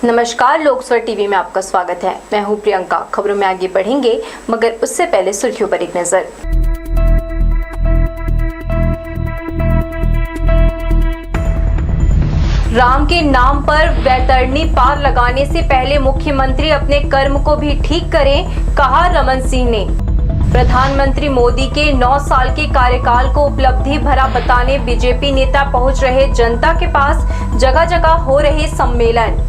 नमस्कार, लोकस्वर टीवी में आपका स्वागत है। मैं हूं प्रियंका। खबरों में आगे बढ़ेंगे, मगर उससे पहले सुर्खियों पर एक नजर। राम के नाम पर वैतरणी पार लगाने से पहले मुख्यमंत्री अपने कर्म को भी ठीक करें, कहा रमन सिंह ने। प्रधानमंत्री मोदी के 9 साल के कार्यकाल को उपलब्धि भरा बताने बीजेपी नेता पहुंच रहे जनता के पास। जगह जगह हो रहे सम्मेलन।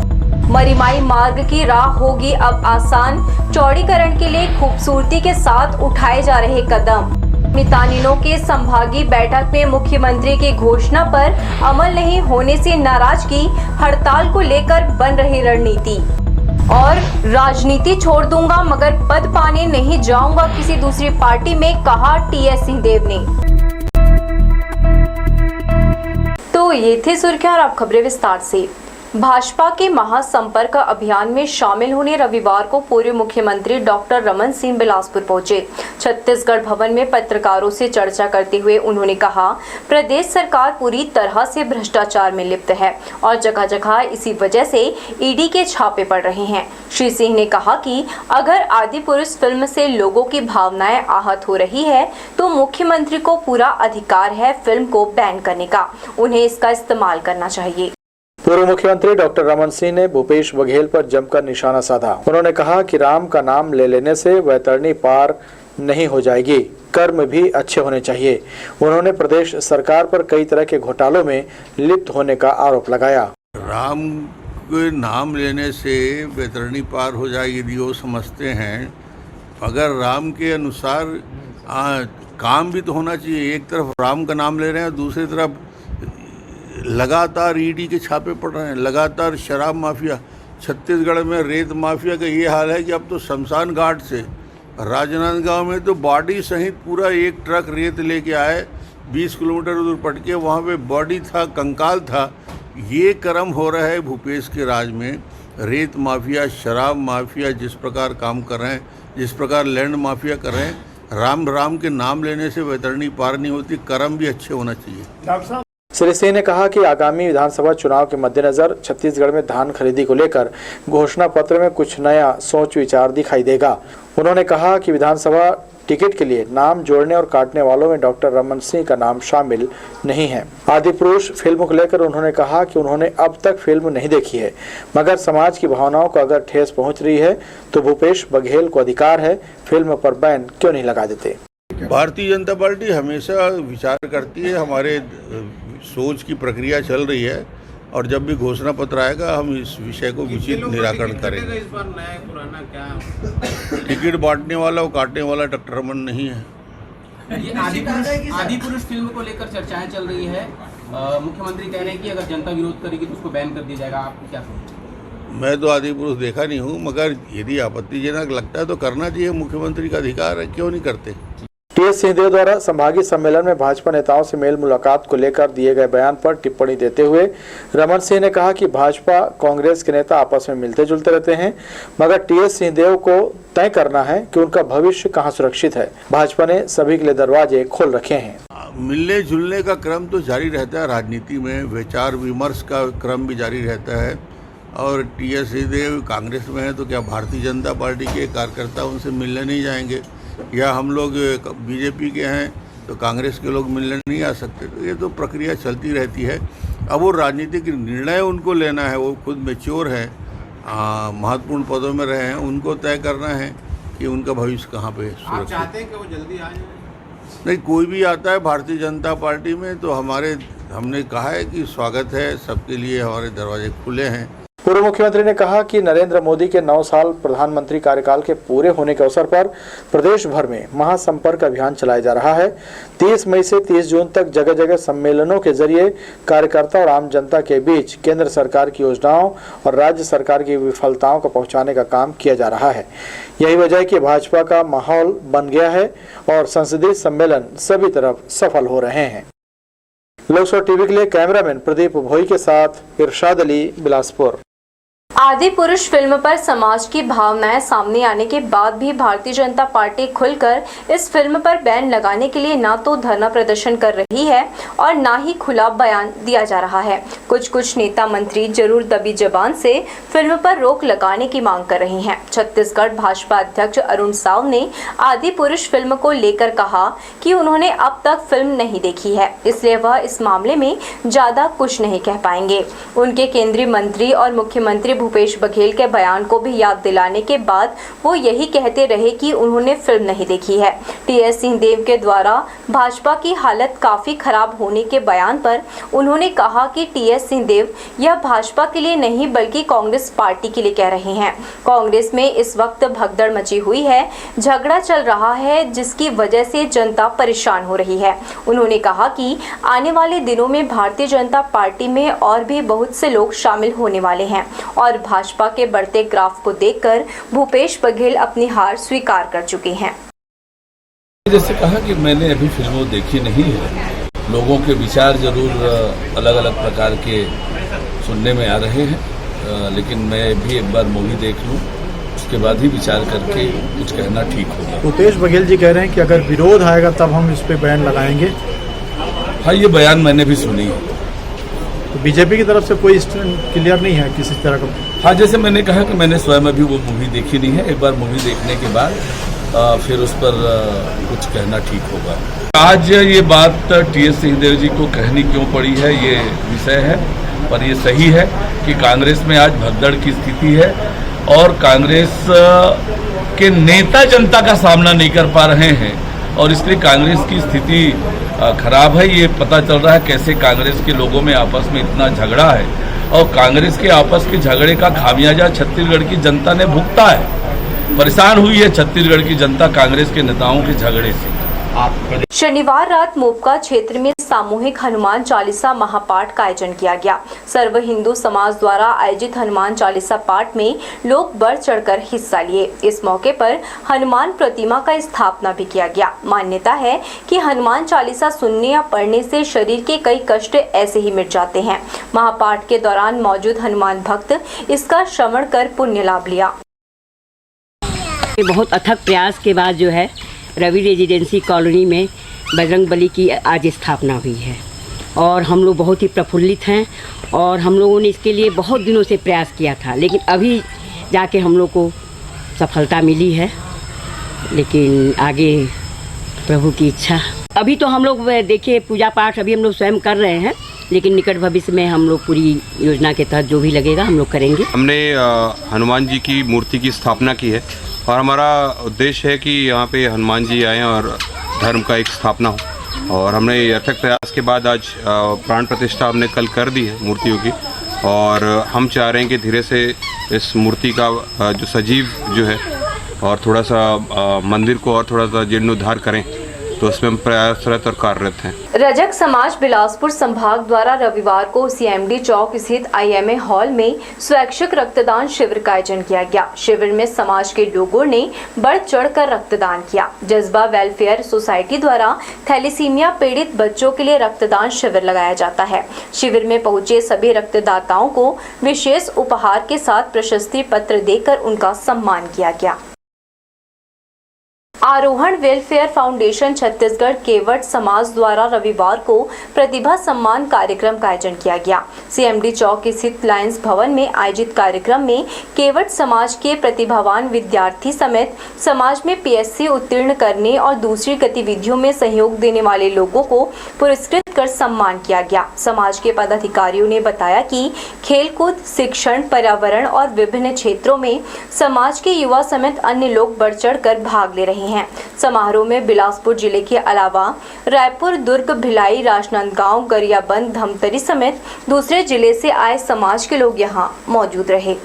मरीमाई मार्ग की राह होगी अब आसान, चौड़ीकरण के लिए खूबसूरती के साथ उठाए जा रहे कदम। मितानिनों के संभागीय बैठक में मुख्यमंत्री की घोषणा पर अमल नहीं होने से नाराजगी, हड़ताल को लेकर बन रही रणनीति। और राजनीति छोड़ दूंगा मगर पद पाने नहीं जाऊंगा किसी दूसरी पार्टी में, कहा टीएस सिंहदेव ने। तो ये थे सुर्खियां और अब खबरें विस्तार से। भाजपा के महासंपर्क अभियान में शामिल होने रविवार को पूर्व मुख्यमंत्री डॉक्टर रमन सिंह बिलासपुर पहुंचे। छत्तीसगढ़ भवन में पत्रकारों से चर्चा करते हुए उन्होंने कहा, प्रदेश सरकार पूरी तरह से भ्रष्टाचार में लिप्त है और जगह जगह इसी वजह से ईडी के छापे पड़ रहे हैं। श्री सिंह ने कहा कि अगर आदिपुरुष फिल्म से लोगों की भावनाएं आहत हो रही है तो मुख्यमंत्री को पूरा अधिकार है फिल्म को बैन करने का। उन्हें इसका इस्तेमाल करना चाहिए। पूर्व मुख्यमंत्री डॉक्टर रमन सिंह ने भूपेश बघेल पर जमकर निशाना साधा। उन्होंने कहा कि राम का नाम ले लेने से वैतरणी पार नहीं हो जाएगी, कर्म भी अच्छे होने चाहिए। उन्होंने प्रदेश सरकार पर कई तरह के घोटालों में लिप्त होने का आरोप लगाया। राम के नाम लेने से वैतरणी पार हो जाएगी वो समझते हैं। अगर राम के अनुसार काम भी तो होना चाहिए। एक तरफ राम का नाम ले रहे हैं, दूसरी तरफ लगातार ईडी के छापे पड़ रहे हैं, लगातार शराब माफिया। छत्तीसगढ़ में रेत माफिया का ये हाल है कि अब तो शमशान घाट से राजनांदगांव में तो बॉडी सहित पूरा एक ट्रक रेत लेके आए, 20 किलोमीटर दूर पट के वहाँ पे बॉडी था, कंकाल था। ये कर्म हो रहा है भूपेश के राज में। रेत माफिया, शराब माफिया जिस प्रकार काम कर रहे हैं, जिस प्रकार लैंड माफिया कर रहे हैं, राम के नाम लेने से वैतरणी पार नहीं होती। कर्म भी अच्छे होना चाहिए। श्री सिंह ने कहा कि आगामी विधानसभा चुनाव के मद्देनजर छत्तीसगढ़ में धान खरीदी को लेकर घोषणा पत्र में कुछ नया सोच विचार दिखाई देगा। उन्होंने कहा कि विधानसभा टिकट के लिए नाम जोड़ने और काटने वालों में डॉक्टर रमन सिंह का नाम शामिल नहीं है। आदिपुरुष फिल्म को लेकर उन्होंने कहा कि उन्होंने अब तक फिल्म नहीं देखी है, मगर समाज की भावनाओं को अगर ठेस पहुंच रही है तो भूपेश बघेल को अधिकार है, फिल्म पर बैन क्यों नहीं लगा देते। भारतीय जनता पार्टी हमेशा विचार करती है, हमारे सोच की प्रक्रिया चल रही है और जब भी घोषणा पत्र आएगा हम इस विषय को उचित निराकरण करेंगे। इस बार नया पुराना क्या टिकट बांटने वाला और काटने वाला डॉक्टर रमन नहीं है। ये आदिपुरुष फिल्म को लेकर चर्चाएं चल रही है। मुख्यमंत्री कह रहे हैं कि अगर जनता विरोध करेगी तो उसको बैन कर दिया जाएगा। आपको क्या समझ? मैं तो आदिपुरुष देखा नहीं हूँ, मगर यदि आपत्तिजनक लगता है तो करना चाहिए, मुख्यमंत्री का अधिकार है, क्यों नहीं करते। टीएस सिंहदेव द्वारा संभागीय सम्मेलन में भाजपा नेताओं से मेल मुलाकात को लेकर दिए गए बयान पर टिप्पणी देते हुए रमन सिंह ने कहा कि भाजपा कांग्रेस के नेता आपस में मिलते जुलते रहते हैं, मगर टीएस सिंहदेव को तय करना है कि उनका भविष्य कहां सुरक्षित है। भाजपा ने सभी के लिए दरवाजे खोल रखे हैं। मिलने जुलने का क्रम तो जारी रहता है, राजनीति में विचार विमर्श का क्रम भी जारी रहता है। और टीएस सिंहदेव कांग्रेस में है तो क्या भारतीय जनता पार्टी के कार्यकर्ता उनसे मिलने नहीं जाएंगे, या हम लोग बीजेपी के हैं तो कांग्रेस के लोग मिलने नहीं आ सकते। तो ये तो प्रक्रिया चलती रहती है। अब वो राजनीतिक निर्णय उनको लेना है, वो खुद मैच्योर है, महत्वपूर्ण पदों में रहे हैं, उनको तय करना है कि उनका भविष्य कहाँ पे सुरक्षित। आप चाहते हैं कि वो जल्दी आ जाए? नहीं, कोई भी आता है भारतीय जनता पार्टी में तो हमने कहा है कि स्वागत है, सबके लिए हमारे दरवाजे खुले हैं। पूर्व मुख्यमंत्री ने कहा कि नरेंद्र मोदी के 9 साल प्रधानमंत्री कार्यकाल के पूरे होने के अवसर पर प्रदेश भर में महासंपर्क अभियान चलाया जा रहा है। 30 मई से 30 जून तक जगह जगह सम्मेलनों के जरिए कार्यकर्ता और आम जनता के बीच केंद्र सरकार की योजनाओं और राज्य सरकार की विफलताओं को पहुंचाने का काम किया जा रहा है। यही वजह है कि भाजपा का माहौल बन गया है और संसदीय सम्मेलन सभी तरफ सफल हो रहे हैं। लोकसभा टीवी के लिए कैमरामैन प्रदीप भोई के साथ इरशाद अली, बिलासपुर। आदि पुरुष फिल्म पर समाज की भावनाएं सामने आने के बाद भी भारतीय जनता पार्टी खुलकर इस फिल्म पर बैन लगाने के लिए ना तो धरना प्रदर्शन कर रही है और ना ही खुला बयान दिया जा रहा है। कुछ नेता मंत्री जरूर दबी जबान से फिल्म पर रोक लगाने की मांग कर रहे हैं। छत्तीसगढ़ भाजपा अध्यक्ष अरुण साव ने आदि पुरुष फिल्म को लेकर कहा कि उन्होंने अब तक फिल्म नहीं देखी है, इसलिए वह इस मामले में ज्यादा कुछ नहीं कह पाएंगे। उनके केंद्रीय मंत्री और मुख्यमंत्री भूपेश बघेल के बयान को भी याद दिलाने के बाद वो यही कहते रहे कि उन्होंने फिल्म नहीं देखी है। टीएस सिंहदेव के द्वारा भाजपा की हालत काफी खराब होने के बयान पर उन्होंने कहा कि टीएस सिंहदेव यह भाजपा के लिए नहीं बल्कि कांग्रेस पार्टी के लिए कह रहे हैं। कांग्रेस में इस वक्त भगदड़ मची हुई है, झगड़ा चल रहा है जिसकी वजह से जनता परेशान हो रही है। उन्होंने कहा कि आने वाले दिनों में भारतीय जनता पार्टी में और भी बहुत से लोग शामिल होने वाले हैं और भाजपा के बढ़ते ग्राफ को देखकर भूपेश बघेल अपनी हार स्वीकार कर चुके हैं। जैसे कहा कि मैंने अभी फिल्मों देखी नहीं है, लोगों के विचार जरूर अलग अलग प्रकार के सुनने में आ रहे हैं, लेकिन मैं भी एक बार मूवी देख लूं, उसके बाद ही विचार करके कुछ कहना ठीक होगा। भूपेश बघेल जी कह रहे हैं कि अगर विरोध आएगा तब हम इस पे बैन लगाएंगे। हाँ, ये बयान मैंने भी सुनी है। तो बीजेपी की तरफ से कोई क्लियर नहीं है किसी तरह का? हाँ, जैसे मैंने कहा कि मैंने स्वयं अभी वो मूवी देखी नहीं है, एक बार मूवी देखने के बाद फिर उस पर कुछ कहना ठीक होगा। आज ये बात टीएस सिंहदेव जी को कहनी क्यों पड़ी है, ये विषय है, पर ये सही है कि कांग्रेस में आज भगदड़ की स्थिति है और कांग्रेस के नेता जनता का सामना नहीं कर पा रहे हैं और इसलिए कांग्रेस की स्थिति खराब है। ये पता चल रहा है कैसे कांग्रेस के लोगों में आपस में इतना झगड़ा है और कांग्रेस के आपस के झगड़े का खामियाजा छत्तीसगढ़ की जनता ने भुगता है। परेशान हुई है छत्तीसगढ़ की जनता कांग्रेस के नेताओं के झगड़े से। शनिवार रात मोपका क्षेत्र में सामूहिक हनुमान चालीसा महापाठ का आयोजन किया गया। सर्व हिंदू समाज द्वारा आयोजित हनुमान चालीसा पाठ में लोग बढ़ चढ़कर हिस्सा लिए। इस मौके पर हनुमान प्रतिमा का स्थापना भी किया गया। मान्यता है कि हनुमान चालीसा सुनने या पढ़ने से शरीर के कई कष्ट ऐसे ही मिट जाते हैं। महापाठ के दौरान मौजूद हनुमान भक्त इसका श्रवण कर पुण्य लाभ लिया। बहुत अथक प्रयास के बाद जो है रवि रेजिडेंसी कॉलोनी में बजरंगबली की आज स्थापना हुई है और हम लोग बहुत ही प्रफुल्लित हैं और हम लोगों ने इसके लिए बहुत दिनों से प्रयास किया था, लेकिन अभी जाके हम लोग को सफलता मिली है। लेकिन आगे प्रभु की इच्छा। अभी तो हम लोग देखिए पूजा पाठ अभी हम लोग स्वयं कर रहे हैं, लेकिन निकट भविष्य में हम लोग पूरी योजना के तहत जो भी लगेगा हम लोग करेंगे। हमने हनुमान जी की मूर्ति की स्थापना की है और हमारा उद्देश्य है कि यहाँ पे हनुमान जी आएँ और धर्म का एक स्थापना हो। और हमने अथक प्रयास के बाद आज प्राण प्रतिष्ठा हमने कल कर दी है मूर्तियों की और हम चाह रहे हैं कि धीरे से इस मूर्ति का जो सजीव जो है और थोड़ा सा मंदिर को और थोड़ा सा जीर्णोद्धार करें, तो उसमें हम प्रयासरत और कार्यरत हैं। रजक समाज बिलासपुर संभाग द्वारा रविवार को सीएमडी चौक स्थित आईएमए हॉल में स्वैच्छिक रक्तदान शिविर का आयोजन किया गया। शिविर में समाज के लोगों ने बढ़ चढ़कर रक्तदान किया। जज्बा वेलफेयर सोसाइटी द्वारा थैलीसीमिया पीड़ित बच्चों के लिए रक्तदान शिविर लगाया जाता है। शिविर में पहुंचे सभी रक्तदाताओं को विशेष उपहार के साथ प्रशस्ति पत्र देकर उनका सम्मान किया गया। आरोहण वेलफेयर फाउंडेशन छत्तीसगढ़ केवट समाज द्वारा रविवार को प्रतिभा सम्मान कार्यक्रम का आयोजन किया गया। सीएमडी चौक स्थित लायंस भवन में आयोजित कार्यक्रम में केवट समाज के प्रतिभावान विद्यार्थी समेत समाज में पीएससी उत्तीर्ण करने और दूसरी गतिविधियों में सहयोग देने वाले लोगों को पुरस्कृत कर सम्मान किया गया। समाज के पदाधिकारियों ने बताया कि खेलकूद, शिक्षण, पर्यावरण और विभिन्न क्षेत्रों में समाज के युवा समेत अन्य लोग बढ़ चढ़कर भाग ले रहे हैं। समारोह में बिलासपुर जिले के अलावा रायपुर, दुर्ग, भिलाई, राजनांदगांव, गरियाबंद, धमतरी समेत दूसरे जिले से आए समाज के लोग यहां मौजूद रहे।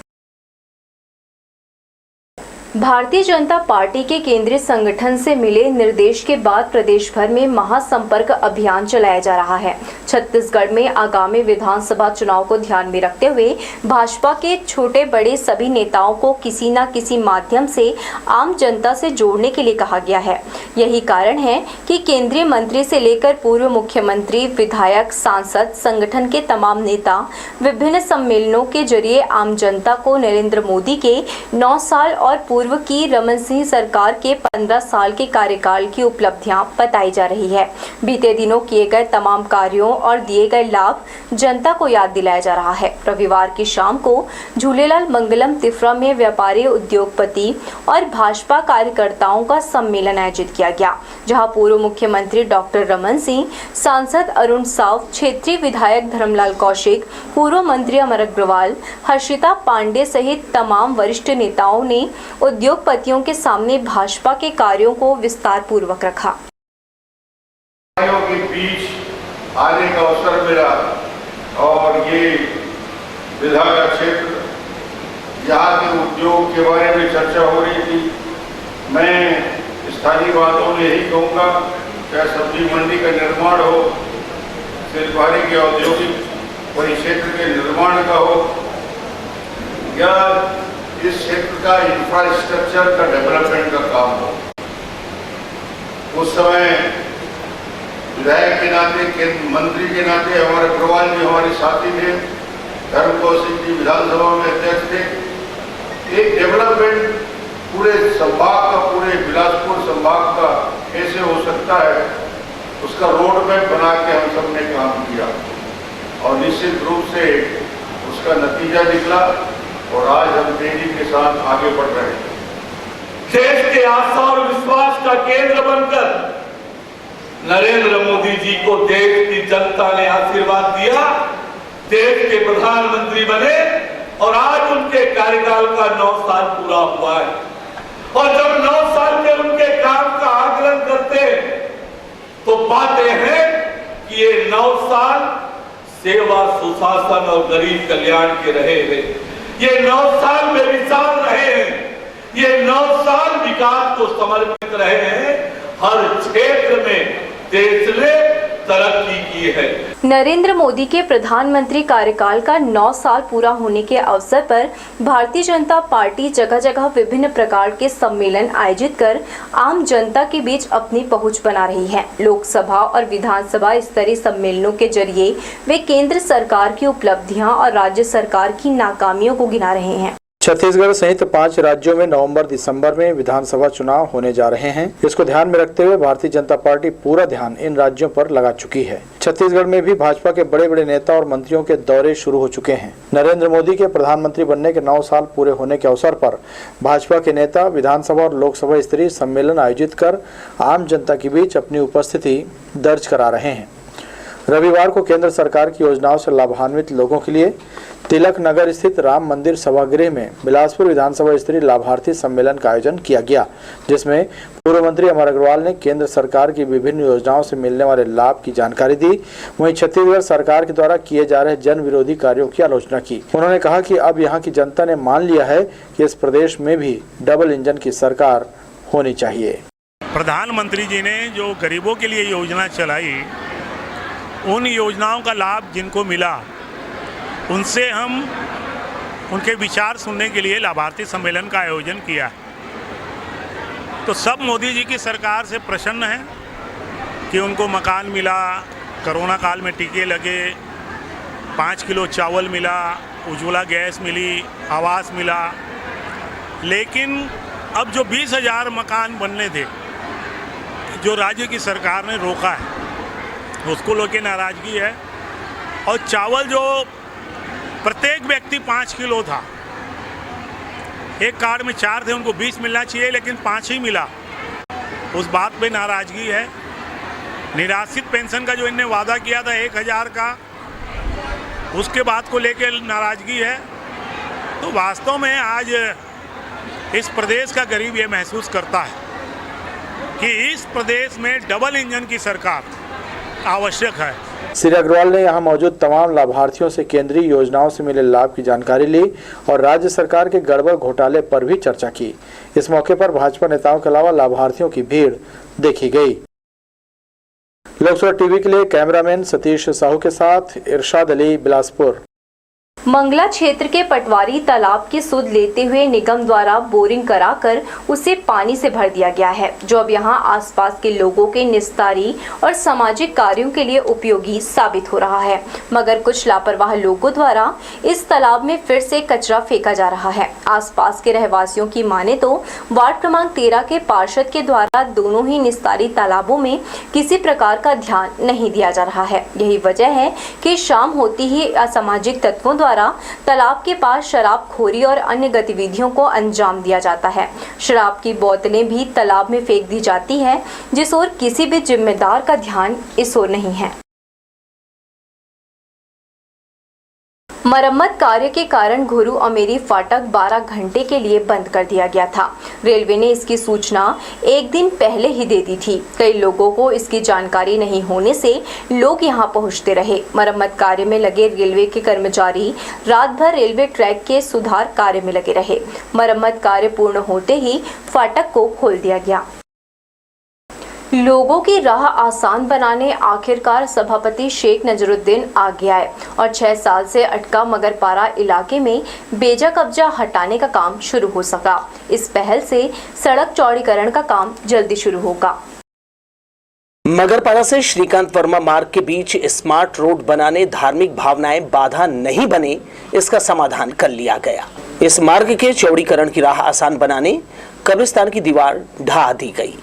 भारतीय जनता पार्टी के केंद्रीय संगठन से मिले निर्देश के बाद प्रदेश भर में महासंपर्क अभियान चलाया जा रहा है। छत्तीसगढ़ में आगामी विधानसभा चुनाव को ध्यान में रखते हुए भाजपा के छोटे बड़े सभी नेताओं को किसी न किसी माध्यम से आम जनता से जोड़ने के लिए कहा गया है। यही कारण है कि केंद्रीय मंत्री से लेकर पूर्व मुख्यमंत्री, विधायक, सांसद, संगठन के तमाम नेता विभिन्न सम्मेलनों के जरिए आम जनता को नरेंद्र मोदी के 9 साल और पूर्व की रमन सिंह सरकार के 15 साल के कार्यकाल की उपलब्धियां बताई जा रही है। बीते दिनों किए गए तमाम कार्यों और दिए गए लाभ जनता को याद दिलाया जा रहा है। रविवार की शाम को झूलेलाल मंगलम तिफरा में व्यापारी, उद्योगपति और भाजपा कार्यकर्ताओं का सम्मेलन आयोजित किया गया, जहां पूर्व मुख्यमंत्री डॉक्टर रमन सिंह, सांसद अरुण साव, क्षेत्रीय विधायक धर्मलाल कौशिक, पूर्व मंत्री अमर अग्रवाल, हर्षिता पांडे सहित तमाम वरिष्ठ नेताओं ने उद्योगपतियों के सामने भाजपा के कार्यों को विस्तार पूर्वक रखा। के बीच आने का अवसर मिला और ये विधानसभा क्षेत्र, यहाँ के उद्योग के बारे में चर्चा हो रही थी। मैं स्थानीय बातों में यही कहूँगा, चाहे सब्जी मंडी का निर्माण हो, शिल्पहारी के औद्योगिक परिक्षेत्र के निर्माण का हो, या इस क्षेत्र का इंफ्रास्ट्रक्चर का डेवलपमेंट का काम हो। उस समय विधायक के नाते, केंद्र मंत्री के नाते हमारे अग्रवाल जी हमारे साथी थे, धर्म कौशिक जी विधानसभा में अध्यक्ष थे। एक डेवलपमेंट पूरे संभाग का, पूरे बिलासपुर संभाग का कैसे हो सकता है, उसका रोड मैप बना के हम सब ने काम किया और निश्चित रूप से उसका नतीजा निकला और आज हम तेजी के साथ आगे बढ़ रहे हैं। देश के आस्था और विश्वास का केंद्र बनकर नरेंद्र मोदी जी को देश की जनता ने आशीर्वाद दिया, देश के प्रधानमंत्री बने और आज उनके कार्यकाल का 9 साल पूरा हुआ है। और जब 9 साल के उनके काम का आकलन करते हैं तो पाते हैं कि ये 9 साल सेवा, सुशासन और गरीब कल्याण के रहे हैं। ये 9 साल बेमिसाल रहे हैं। ये 9 साल विकास को समर्पित रहे हैं। हर क्षेत्र में देश ने तरक्की की है। नरेंद्र मोदी के प्रधानमंत्री कार्यकाल का 9 साल पूरा होने के अवसर पर भारतीय जनता पार्टी जगह जगह विभिन्न प्रकार के सम्मेलन आयोजित कर आम जनता के बीच अपनी पहुंच बना रही है। लोकसभा और विधानसभा स्तरीय सम्मेलनों के जरिए वे केंद्र सरकार की उपलब्धियां और राज्य सरकार की नाकामियों को गिना रहे हैं। छत्तीसगढ़ सहित 5 राज्यों में नवंबर-दिसंबर में विधानसभा चुनाव होने जा रहे हैं। इसको ध्यान में रखते हुए भारतीय जनता पार्टी पूरा ध्यान इन राज्यों पर लगा चुकी है। छत्तीसगढ़ में भी भाजपा के बड़े बड़े नेता और मंत्रियों के दौरे शुरू हो चुके हैं। नरेंद्र मोदी के प्रधानमंत्री बनने के 9 साल पूरे होने के अवसर पर भाजपा के नेता विधानसभा और लोकसभा स्तरीय सम्मेलन आयोजित कर आम जनता के बीच अपनी उपस्थिति दर्ज करा रहे हैं। रविवार को केंद्र सरकार की योजनाओं से लाभान्वित लोगों के लिए तिलक नगर स्थित राम मंदिर सभागृह में बिलासपुर विधानसभा स्तरीय लाभार्थी सम्मेलन का आयोजन किया गया, जिसमें पूर्व मंत्री अमर अग्रवाल ने केंद्र सरकार की विभिन्न योजनाओं से मिलने वाले लाभ की जानकारी दी। वहीं छत्तीसगढ़ सरकार के द्वारा किए जा रहे जन विरोधी कार्यों की आलोचना की। उन्होंने कहा कि अब यहाँ की जनता ने मान लिया है कि इस प्रदेश में भी डबल इंजन की सरकार होनी चाहिए। प्रधानमंत्री जी ने जो गरीबों के लिए योजना चलाई, उन योजनाओं का लाभ जिनको मिला उनसे हम उनके विचार सुनने के लिए लाभार्थी सम्मेलन का आयोजन किया। तो सब मोदी जी की सरकार से प्रसन्न हैं कि उनको मकान मिला, कोरोना काल में टीके लगे, 5 किलो चावल मिला, उज्ज्वला गैस मिली, आवास मिला। लेकिन अब जो 20,000 मकान बनने थे, जो राज्य की सरकार ने रोका है, उसको लेके नाराज़गी है। और चावल जो प्रत्येक व्यक्ति 5 किलो था, एक कार्ड में 4 थे, उनको 20 मिलना चाहिए लेकिन 5 ही मिला, उस बात पे नाराज़गी है। निराश्रित पेंशन का जो इन्हें वादा किया था 1,000 का, उसके बात को लेके नाराज़गी है। तो वास्तव में आज इस प्रदेश का गरीब ये महसूस करता है कि इस प्रदेश में डबल इंजन की सरकार आवश्यक है। श्री अग्रवाल ने यहां मौजूद तमाम लाभार्थियों से केंद्रीय योजनाओं से मिले लाभ की जानकारी ली और राज्य सरकार के गड़बड़ घोटाले पर भी चर्चा की। इस मौके पर भाजपा नेताओं के अलावा लाभार्थियों की भीड़ देखी गई। लोकसभा टीवी के लिए कैमरामैन सतीश साहू के साथ इरशाद अली, बिलासपुर। मंगला क्षेत्र के पटवारी तालाब की सुध लेते हुए निगम द्वारा बोरिंग कराकर उसे पानी से भर दिया गया है, जो अब यहां आसपास के लोगों के निस्तारी और सामाजिक कार्यों के लिए उपयोगी साबित हो रहा है। मगर कुछ लापरवाह लोगों द्वारा इस तालाब में फिर से कचरा फेंका जा रहा है। आसपास के रहवासियों की माने तो वार्ड क्रमांक 13 के पार्षद के द्वारा दोनों ही निस्तारी तालाबों में किसी प्रकार का ध्यान नहीं दिया जा रहा है। यही वजह है कि शाम होती ही असामाजिक तत्वों द्वारा तालाब के पास शराबखोरी और अन्य गतिविधियों को अंजाम दिया जाता है। शराब की बोतलें भी तालाब में फेंक दी जाती है, जिस ओर किसी भी जिम्मेदार का ध्यान इस ओर नहीं है। मरम्मत कार्य के कारण घुरु अमेरी फाटक 12 घंटे के लिए बंद कर दिया गया था। रेलवे ने इसकी सूचना एक दिन पहले ही दे दी थी। कई लोगों को इसकी जानकारी नहीं होने से लोग यहां पहुंचते रहे। मरम्मत कार्य में लगे रेलवे के कर्मचारी रात भर रेलवे ट्रैक के सुधार कार्य में लगे रहे। मरम्मत कार्य पूर्ण होते ही फाटक को खोल दिया गया। लोगों की राह आसान बनाने आखिरकार सभापति शेख नजरुद्दीन आगे आए और 6 साल से अटका मगरपारा इलाके में बेजा कब्जा हटाने का काम शुरू हो सका। इस पहल से सड़क चौड़ीकरण का काम जल्दी शुरू होगा। मगरपारा से श्रीकांत वर्मा मार्ग के बीच स्मार्ट रोड बनाने धार्मिक भावनाएं बाधा नहीं बने, इसका समाधान कर लिया गया। इस मार्ग के चौड़ीकरण की राह आसान बनाने कब्रिस्तान की दीवार ढा दी गई।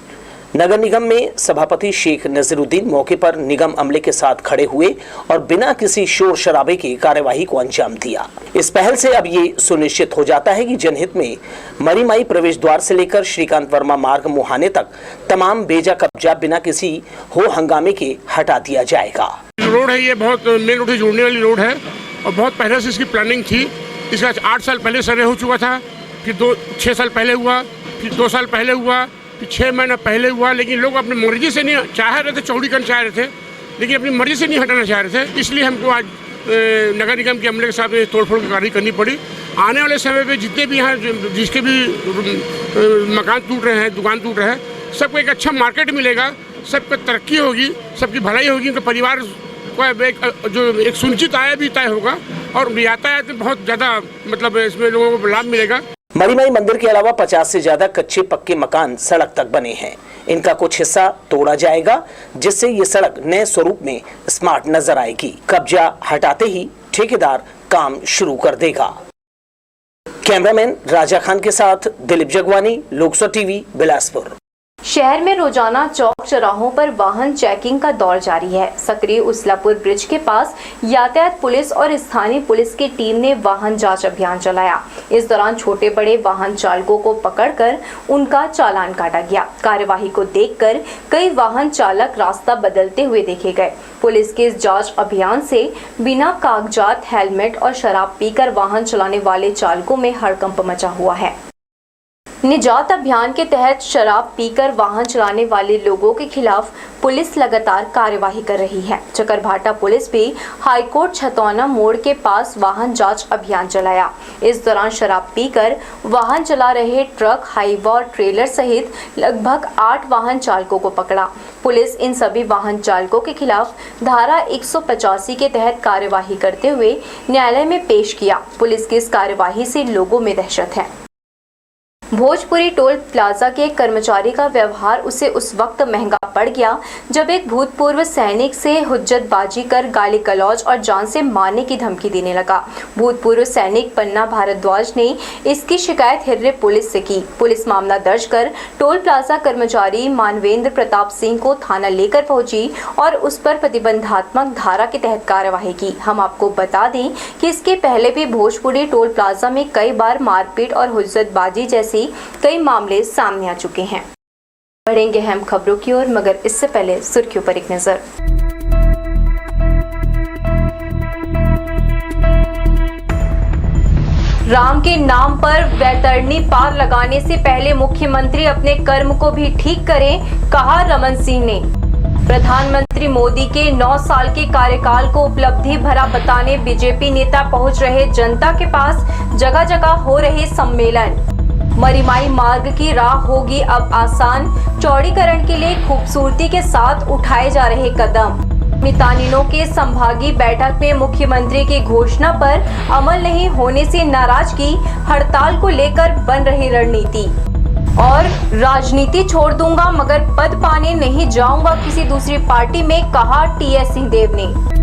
नगर निगम में सभापति शेख नजरुद्दीन मौके पर निगम अमले के साथ खड़े हुए और बिना किसी शोर शराबे की कार्यवाही को अंजाम दिया। इस पहल से अब ये सुनिश्चित हो जाता है कि जनहित में मरीमाई प्रवेश द्वार से लेकर श्रीकांत वर्मा मार्ग मुहाने तक तमाम बेजा कब्जा बिना किसी हो हंगामे के हटा दिया जाएगा। रोड है, ये बहुत मेन रोड से जुड़ने वाली रोड है और बहुत पहले से इसकी प्लानिंग थी। इसका 8 साल पहले सर्वे हो चुका था, फिर 6 साल पहले हुआ, फिर 2 साल पहले हुआ, 6 महीना पहले हुआ। लेकिन लोग अपनी मर्जी से नहीं चाह रहे थे, चौड़ीकरण चाह रहे थे, लेकिन अपनी मर्जी से नहीं हटाना चाह रहे थे। इसलिए हमको आज नगर निगम के अमले के साथ तोड़फोड़ की कार्रवाई करनी पड़ी। आने वाले समय पे जितने भी यहाँ जिसके भी मकान टूट रहे हैं, दुकान टूट रहे हैं, सबको एक अच्छा मार्केट मिलेगा, सबको तरक्की होगी, सबकी भलाई होगी, उनके परिवार को जो एक सुनिश्चित आय भी तय होगा और यातायात में बहुत ज़्यादा मतलब इसमें लोगों को लाभ मिलेगा। मरीमाई मंदिर के अलावा 50 से ज्यादा कच्चे पक्के मकान सड़क तक बने हैं। इनका कुछ हिस्सा तोड़ा जाएगा, जिससे ये सड़क नए स्वरूप में स्मार्ट नजर आएगी। कब्जा हटाते ही ठेकेदार काम शुरू कर देगा। कैमरामैन राजा खान के साथ दिलीप जगवानी, लोकसभा टीवी, बिलासपुर। शहर में रोजाना चौक चौराहों पर वाहन चेकिंग का दौर जारी है। सक्रिय उसलापुर ब्रिज के पास यातायात पुलिस और स्थानीय पुलिस की टीम ने वाहन जांच अभियान चलाया। इस दौरान छोटे बड़े वाहन चालकों को पकड़कर उनका चालान काटा गया। कार्यवाही को देखकर कई वाहन चालक रास्ता बदलते हुए देखे गए। पुलिस के इस जांच अभियान से बिना कागजात, हेलमेट और शराब पीकर वाहन चलाने वाले चालकों में हड़कंप मचा हुआ है। निजात अभियान के तहत शराब पीकर वाहन चलाने वाले लोगों के खिलाफ पुलिस लगातार कार्यवाही कर रही है। चकरभाटा पुलिस भी हाईकोर्ट छतौना मोड़ के पास वाहन जांच अभियान चलाया। इस दौरान शराब पीकर वाहन चला रहे ट्रक, हाईवा और ट्रेलर सहित लगभग 8 वाहन चालकों को पकड़ा। पुलिस इन सभी वाहन चालकों के खिलाफ धारा 185 के तहत कार्यवाही करते हुए न्यायालय में पेश किया। पुलिस की इस कार्यवाही से लोगों में दहशत है। भोजपुरी टोल प्लाजा के एक कर्मचारी का व्यवहार उसे उस वक्त महंगा पड़ गया जब एक भूतपूर्व सैनिक से हुज्जतबाजी कर गाली गलौज और जान से मारने की धमकी देने लगा। भूतपूर्व सैनिक पन्ना भारद्वाज ने इसकी शिकायत हिर्रे पुलिस से की। पुलिस मामला दर्ज कर टोल प्लाजा कर्मचारी मानवेंद्र प्रताप सिंह को थाना लेकर पहुंची और उस पर प्रतिबंधात्मक धारा के तहत कार्यवाही की। हम आपको बता दें कि इसके पहले भी भोजपुरी टोल प्लाजा में कई बार मारपीट और हुज्जतबाजी जैसी कई मामले सामने आ चुके हैं। बढ़ेंगे अहम खबरों की ओर, मगर इससे पहले सुर्खियों पर एक नजर। राम के नाम पर वैतरणी पार लगाने से पहले मुख्यमंत्री अपने कर्म को भी ठीक करें, कहा रमन सिंह ने। प्रधानमंत्री मोदी के 9 साल के कार्यकाल को उपलब्धि भरा बताने बीजेपी नेता पहुंच रहे जनता के पास, जगह जगह हो रहे सम्मेलन। मरीमाई मार्ग की राह होगी अब आसान, चौड़ीकरण के लिए खूबसूरती के साथ उठाए जा रहे कदम। मितानिनों के संभागीय बैठक में मुख्यमंत्री की घोषणा पर अमल नहीं होने से नाराजगी, हड़ताल को लेकर बन रही रणनीति। और राजनीति छोड़ दूंगा मगर पद पाने नहीं जाऊंगा किसी दूसरी पार्टी में, कहा टीएस सिंहदेव ने।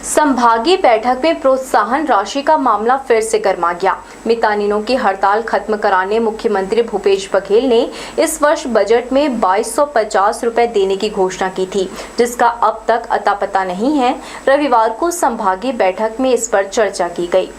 संभागीय बैठक में प्रोत्साहन राशि का मामला फिर से गर्मा गया। मितानिनों की हड़ताल खत्म कराने मुख्यमंत्री भूपेश बघेल ने इस वर्ष बजट में 2250 रुपए देने की घोषणा की थी, जिसका अब तक अता पता नहीं है। रविवार को संभागीय बैठक में इस पर चर्चा की गई।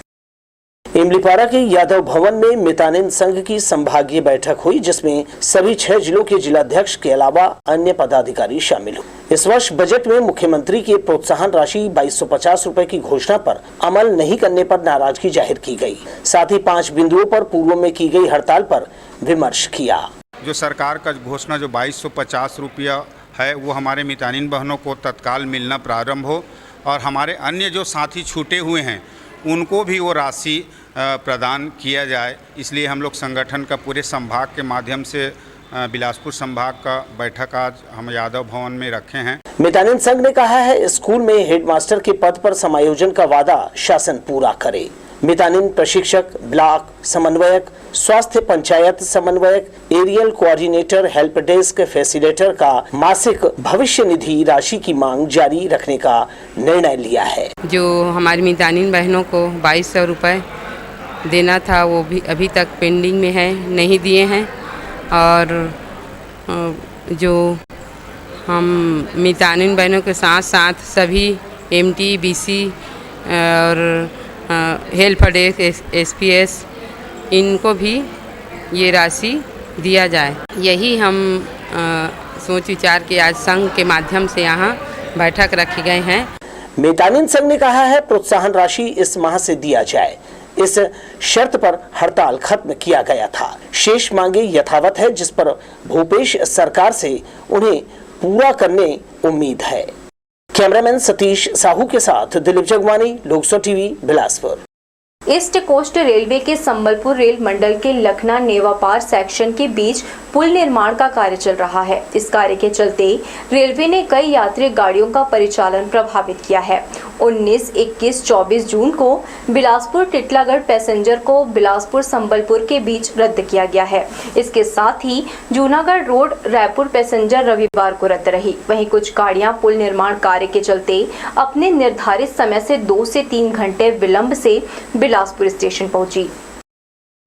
इमलीपाड़ा के यादव भवन में मितानिन संघ की संभागीय बैठक हुई, जिसमें सभी 6 जिलों के जिलाध्यक्ष के अलावा अन्य पदाधिकारी शामिल हुए। इस वर्ष बजट में मुख्यमंत्री की प्रोत्साहन राशि 2250 रुपए की घोषणा पर अमल नहीं करने पर नाराजगी जाहिर की गई। साथ ही 5 बिंदुओं पर पूर्व में की गई हड़ताल पर विमर्श किया। जो सरकार का घोषणा जो 2250 रुपया है, वो हमारे मितानिन बहनों को तत्काल मिलना प्रारंभ हो और हमारे अन्य जो साथी छूटे हुए हैं उनको भी वो राशि प्रदान किया जाए। इसलिए हम लोग संगठन का पूरे संभाग के माध्यम से बिलासपुर संभाग का बैठक आज हम यादव भवन में रखे हैं। मितानिन संघ ने कहा है स्कूल में हेडमास्टर के पद पर समायोजन का वादा शासन पूरा करे। मितानिन प्रशिक्षक, ब्लॉक समन्वयक, स्वास्थ्य पंचायत समन्वयक, aerial coordinator, help desk facilitator का मासिक भविष्य निधि राशि की मांग जारी रखने का निर्णय लिया है। जो हमारी मितानिन बहनों को 2200 रुपये देना था वो भी अभी तक पेंडिंग में है, नहीं दिए हैं। और जो हम मितानिन बहनों के साथ साथ सभी एमटी, बीसी और हेल्प डेस्क, एसपीएस, इनको भी ये राशि दिया जाए। यही हम सोच विचार के आज संघ के माध्यम से यहाँ बैठक रखे गए हैं। मितानिन संघ ने कहा है प्रोत्साहन राशि इस माह से दिया जाए। इस शर्त पर हड़ताल खत्म किया गया था। शेष मांगे यथावत है, जिस पर भूपेश सरकार से उन्हें पूरा करने उम्मीद है। कैमरामैन सतीश साहू के साथ दिलीप जगवानी, लोकसो TV, Bilaspur. East Coast Railway के संबलपुर रेल मंडल के लखना नेवापार सेक्शन के बीच पुल निर्माण का कार्य चल रहा है। इस कार्य के चलते रेलवे ने कई यात्री गाड़ियों का परिचालन प्रभावित किया है। 19, 21, 24 जून को बिलासपुर टिटलागढ़ पैसेंजर को बिलासपुर संबलपुर के बीच रद्द किया गया है। इसके साथ ही जूनागढ़ रोड रायपुर पैसेंजर रविवार को रद्द रही। वहीं कुछ गाड़ियां पुल निर्माण कार्य के चलते अपने निर्धारित समय से 2 से 3 घंटे विलंब से बिलासपुर स्टेशन पहुंची।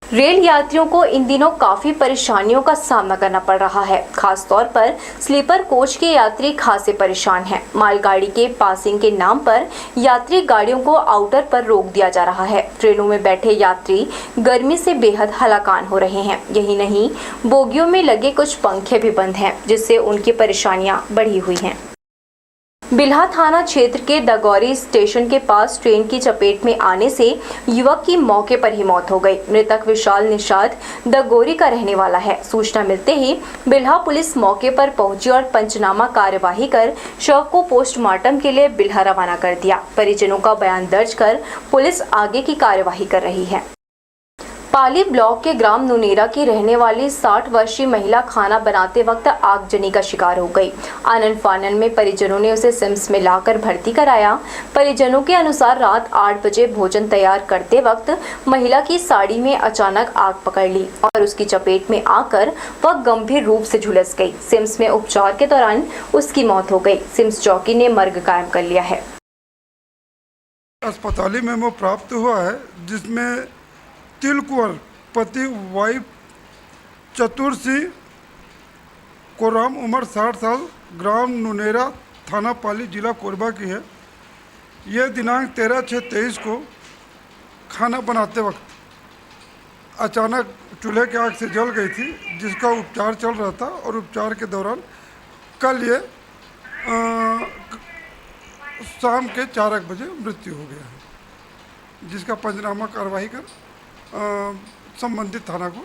रेल यात्रियों को इन दिनों काफी परेशानियों का सामना करना पड़ रहा है। खास तौर पर स्लीपर कोच के यात्री खासे परेशान हैं। मालगाड़ी के पासिंग के नाम पर यात्री गाड़ियों को आउटर पर रोक दिया जा रहा है। ट्रेनों में बैठे यात्री गर्मी से बेहद हलाकान हो रहे हैं। यही नहीं, बोगियों में लगे कुछ पंखे भी बंद हैं, जिससे उनकी परेशानियां बढ़ी हुई हैं। बिल्हा थाना क्षेत्र के दगौरी स्टेशन के पास ट्रेन की चपेट में आने से युवक की मौके पर ही मौत हो गई। मृतक विशाल निषाद दगौरी का रहने वाला है। सूचना मिलते ही बिल्हा पुलिस मौके पर पहुंची और पंचनामा कार्यवाही कर शव को पोस्टमार्टम के लिए बिल्हा रवाना कर दिया। परिजनों का बयान दर्ज कर पुलिस आगे की कार्यवाही कर रही है। पाली ब्लॉक के ग्राम नुनेरा की रहने वाली 60 वर्षीय महिला खाना बनाते वक्त आगजनी का शिकार हो गई। आनन फानन में परिजनों ने उसे सिम्स में लाकर भर्ती कराया। परिजनों के अनुसार रात 8 बजे भोजन तैयार करते वक्त महिला की साड़ी में अचानक आग पकड़ ली और उसकी चपेट में आकर वह गंभीर रूप से झुलस गई। सिम्स में उपचार के दौरान उसकी मौत हो गई। सिम्स चौकी ने मर्ग कायम कर लिया है। अस्पताली मेमो प्राप्त हुआ है, जिसमें तिलकुंवर पति वाइफ चतुर सिंह कोराम, उम्र 60 साल, ग्राम नुनेरा, थाना पाली, जिला कोरबा की है। यह दिनांक 13/6/23 को खाना बनाते वक्त अचानक चूल्हे की आग से जल गई थी, जिसका उपचार चल रहा था और उपचार के दौरान कल ये शाम के 4 बजे मृत्यु हो गया है, जिसका पंचनामा कार्रवाई कर संबंधित थाना को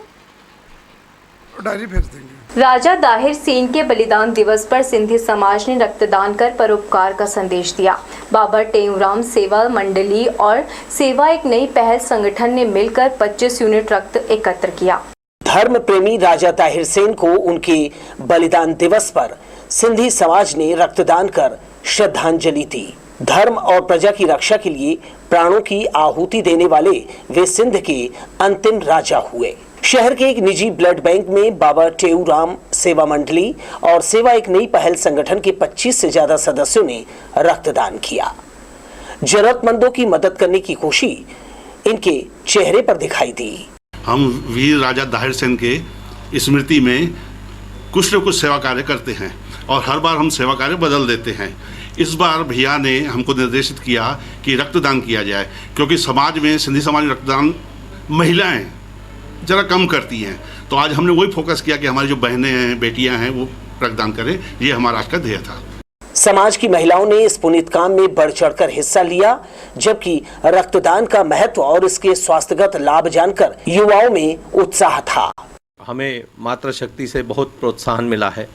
डायरी भेज देंगे। राजा दाहिर सेन के बलिदान दिवस पर सिंधी समाज ने रक्तदान कर परोपकार का संदेश दिया। बाबा टेऊराम सेवा मंडली और सेवा एक नई पहल संगठन ने मिलकर 25 यूनिट रक्त एकत्र किया। धर्म प्रेमी राजा ताहिर सेन को उनके बलिदान दिवस पर सिंधी समाज ने रक्तदान कर श्रद्धांजलि दी। धर्म और प्रजा की रक्षा के लिए प्राणों की आहुति देने वाले वे सिंध के अंतिम राजा हुए। शहर के एक निजी ब्लड बैंक में बाबा टेऊराम सेवा मंडली और सेवा एक नई पहल संगठन के 25 से ज्यादा सदस्यों ने रक्तदान किया। जरूरतमंदों की मदद करने की खुशी इनके चेहरे पर दिखाई दी। हम वीर राजा दाहिर सेन के स्मृति में कुछ न कुछ सेवा कार्य करते हैं और हर बार हम सेवा कार्य बदल देते हैं। इस बार भैया ने हमको निर्देशित किया कि रक्तदान किया जाए, क्योंकि समाज में सिंधी समाज में रक्तदान महिलाएं जरा कम करती हैं। तो आज हमने वही फोकस किया कि हमारी जो बहनें हैं, बेटियां हैं, वो रक्तदान करें। ये हमारा आज का ध्येय था। समाज की महिलाओं ने इस पुनीत काम में बढ़ चढ़कर हिस्सा लिया, जबकि रक्तदान का महत्व और इसके स्वास्थ्यगत लाभ जानकर युवाओं में उत्साह था। हमें मातृशक्ति से बहुत प्रोत्साहन मिला है।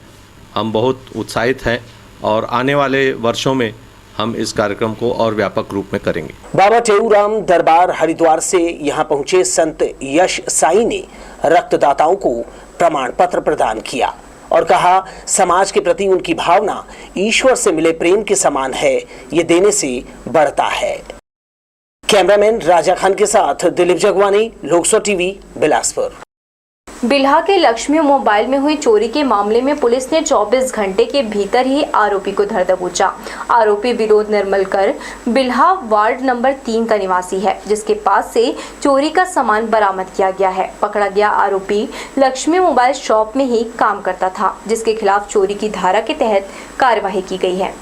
हम बहुत उत्साहित हैं और आने वाले वर्षों में हम इस कार्यक्रम को और व्यापक रूप में करेंगे। बाबा टेऊराम दरबार हरिद्वार से यहां पहुंचे संत यश साई ने रक्तदाताओं को प्रमाण पत्र प्रदान किया और कहा, समाज के प्रति उनकी भावना ईश्वर से मिले प्रेम के समान है, ये देने से बढ़ता है। कैमरामैन राजा खान के साथ दिलीप जगवानी, लोकसभा टीवी, बिलासपुर। बिल्हा के लक्ष्मी मोबाइल में हुई चोरी के मामले में पुलिस ने 24 घंटे के भीतर ही आरोपी को धर दबोचा। आरोपी विनोद निर्मलकर बिल्हा वार्ड नंबर 3 का निवासी है, जिसके पास से चोरी का सामान बरामद किया गया है। पकड़ा गया आरोपी लक्ष्मी मोबाइल शॉप में ही काम करता था, जिसके खिलाफ चोरी की धारा के तहत कार्रवाई की गई है।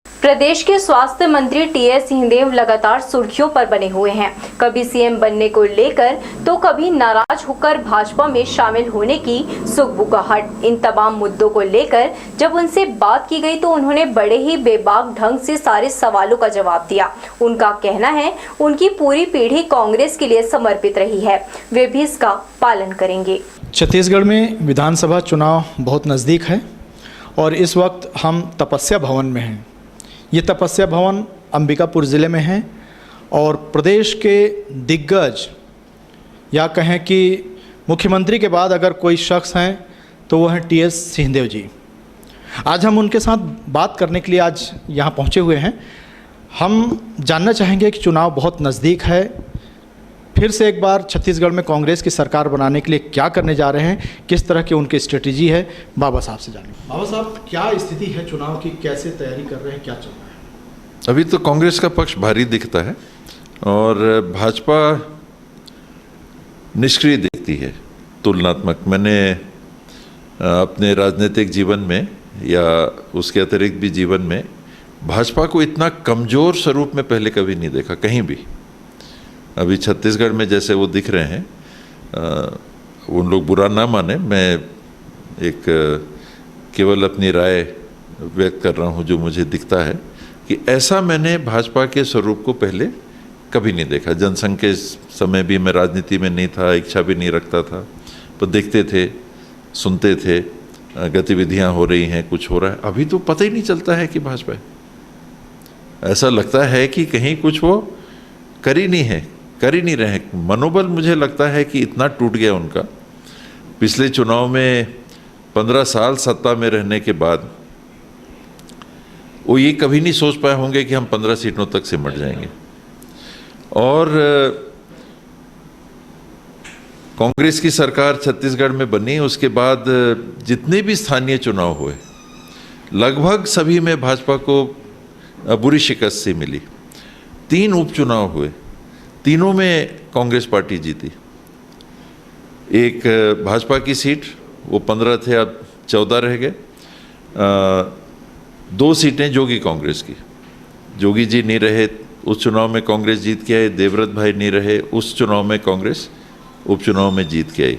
प्रदेश के स्वास्थ्य मंत्री टीएस सिंहदेव लगातार सुर्खियों पर बने हुए हैं। कभी सीएम बनने को लेकर तो कभी नाराज होकर भाजपा में शामिल होने की सुगबुगाहट। इन तमाम मुद्दों को लेकर जब उनसे बात की गई तो उन्होंने बड़े ही बेबाक ढंग से सारे सवालों का जवाब दिया। उनका कहना है उनकी पूरी पीढ़ी कांग्रेस के लिए समर्पित रही है, वे भी इसका पालन करेंगे। छत्तीसगढ़ में विधानसभा चुनाव बहुत नज़दीक है और इस वक्त हम तपस्या भवन में हैं। ये तपस्या भवन अंबिकापुर ज़िले में है और प्रदेश के दिग्गज या कहें कि मुख्यमंत्री के बाद अगर कोई शख्स हैं तो वो हैं टीएस सिंहदेव जी। आज हम उनके साथ बात करने के लिए आज यहाँ पहुँचे हुए हैं। हम जानना चाहेंगे कि चुनाव बहुत नज़दीक है, फिर से एक बार छत्तीसगढ़ में कांग्रेस की सरकार बनाने के लिए क्या करने जा रहे हैं, किस तरह की उनकी स्ट्रेटेजी है, बाबा साहब से जानेंगे। बाबा साहब, क्या स्थिति है चुनाव की, कैसे तैयारी कर रहे हैं, क्या चल रहा है? अभी तो कांग्रेस का पक्ष भारी दिखता है और भाजपा निष्क्रिय दिखती है तुलनात्मक। मैंने अपने राजनीतिक जीवन में या उसके अतिरिक्त भी जीवन में भाजपा को इतना कमज़ोर स्वरूप में पहले कभी नहीं देखा कहीं भी। अभी छत्तीसगढ़ में जैसे वो दिख रहे हैं, उन लोग बुरा ना माने, मैं एक केवल अपनी राय व्यक्त कर रहा हूँ जो मुझे दिखता है कि ऐसा मैंने भाजपा के स्वरूप को पहले कभी नहीं देखा। जनसंघ के समय भी मैं राजनीति में नहीं था, इच्छा भी नहीं रखता था, पर देखते थे, सुनते थे, गतिविधियाँ हो रही हैं, कुछ हो रहा है। अभी तो पता ही नहीं चलता है कि भाजपा है। ऐसा लगता है कि कहीं कुछ वो कर ही नहीं रहे हैं। मनोबल मुझे लगता है कि इतना टूट गया उनका पिछले चुनाव में। 15 साल सत्ता में रहने के बाद वो ये कभी नहीं सोच पाए होंगे कि हम 15 सीटों तक सिमट जाएंगे। और कांग्रेस की सरकार छत्तीसगढ़ में बनी, उसके बाद जितने भी स्थानीय चुनाव हुए लगभग सभी में भाजपा को बुरी शिकस्त से मिली। 3 उपचुनाव हुए, तीनों में कांग्रेस पार्टी जीती। एक भाजपा की सीट, वो 15 थे, अब 14 रह गए। 2 सीटें जोगी कांग्रेस की, जोगी जी नहीं रहे, उस चुनाव में कांग्रेस जीत के आई। देवव्रत भाई नहीं रहे, उस चुनाव में कांग्रेस उपचुनाव में जीत के आई।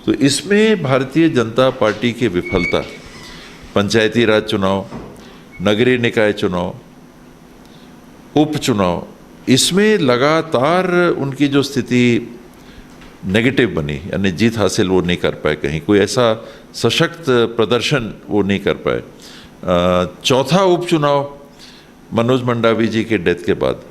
तो इसमें भारतीय जनता पार्टी की विफलता, पंचायती राज चुनाव, नगरीय निकाय चुनाव, उपचुनाव, इसमें लगातार उनकी जो स्थिति नेगेटिव बनी, यानी जीत हासिल वो नहीं कर पाए, कहीं कोई ऐसा सशक्त प्रदर्शन वो नहीं कर पाए। चौथा उपचुनाव मनोज मंडावी जी के डेथ के बाद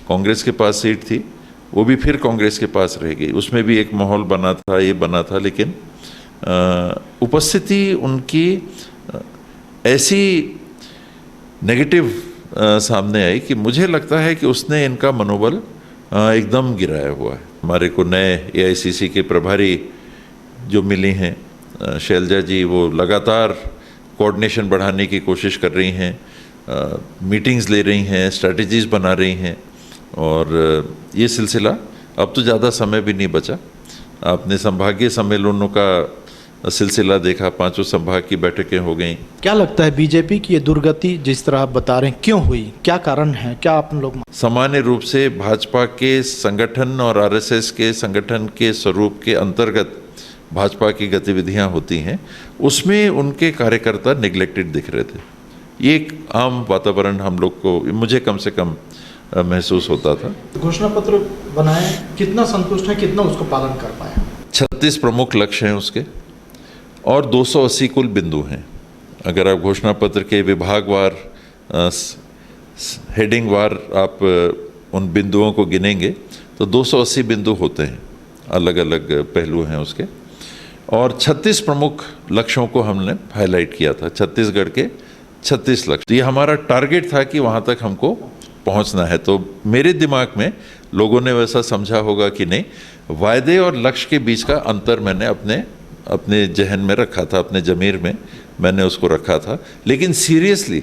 कांग्रेस के पास सीट थी, वो भी फिर कांग्रेस के पास रह गई। उसमें भी एक माहौल बना था, ये बना था, लेकिन उपस्थिति उनकी ऐसी नेगेटिव सामने आई कि मुझे लगता है कि उसने इनका मनोबल एकदम गिराया हुआ है। हमारे को नए AICC के प्रभारी जो मिली हैं शैलजा जी, वो लगातार कोऑर्डिनेशन बढ़ाने की कोशिश कर रही हैं, मीटिंग्स ले रही हैं, स्ट्रैटेजीज बना रही हैं, और ये सिलसिला अब तो ज़्यादा समय भी नहीं बचा। आपने संभागीय सम्मेलनों का सिलसिला देखा, 5 संभाग की बैठकें हो गई। क्या लगता है बीजेपी की ये दुर्गति जिस तरह आप बता रहे हैं क्यों हुई, क्या कारण है, क्या आप लोग? सामान्य रूप से भाजपा के संगठन और RSS के संगठन के स्वरूप के अंतर्गत भाजपा की गतिविधियां होती हैं, उसमें उनके कार्यकर्ता निगलेक्टेड दिख रहे थे। ये एक आम वातावरण हम लोग को, मुझे कम से कम महसूस होता था। घोषणा पत्र बनाए, कितना संतुष्ट है, कितना उसको पालन कर पाए? 36 प्रमुख लक्ष्य हैं उसके और 280 कुल बिंदु हैं। अगर आप घोषणा पत्र के विभागवार हेडिंग वार आप उन बिंदुओं को गिनेंगे तो 280 बिंदु होते हैं, अलग अलग पहलू हैं उसके। और 36 प्रमुख लक्ष्यों को हमने हाईलाइट किया था, छत्तीसगढ़ के 36 लक्ष्य। तो ये हमारा टारगेट था कि वहाँ तक हमको पहुँचना है। तो मेरे दिमाग में लोगों ने वैसा समझा होगा कि नहीं, वायदे और लक्ष्य के बीच का अंतर मैंने अपने जहन में रखा था, अपने ज़मीर में मैंने उसको रखा था, लेकिन सीरियसली,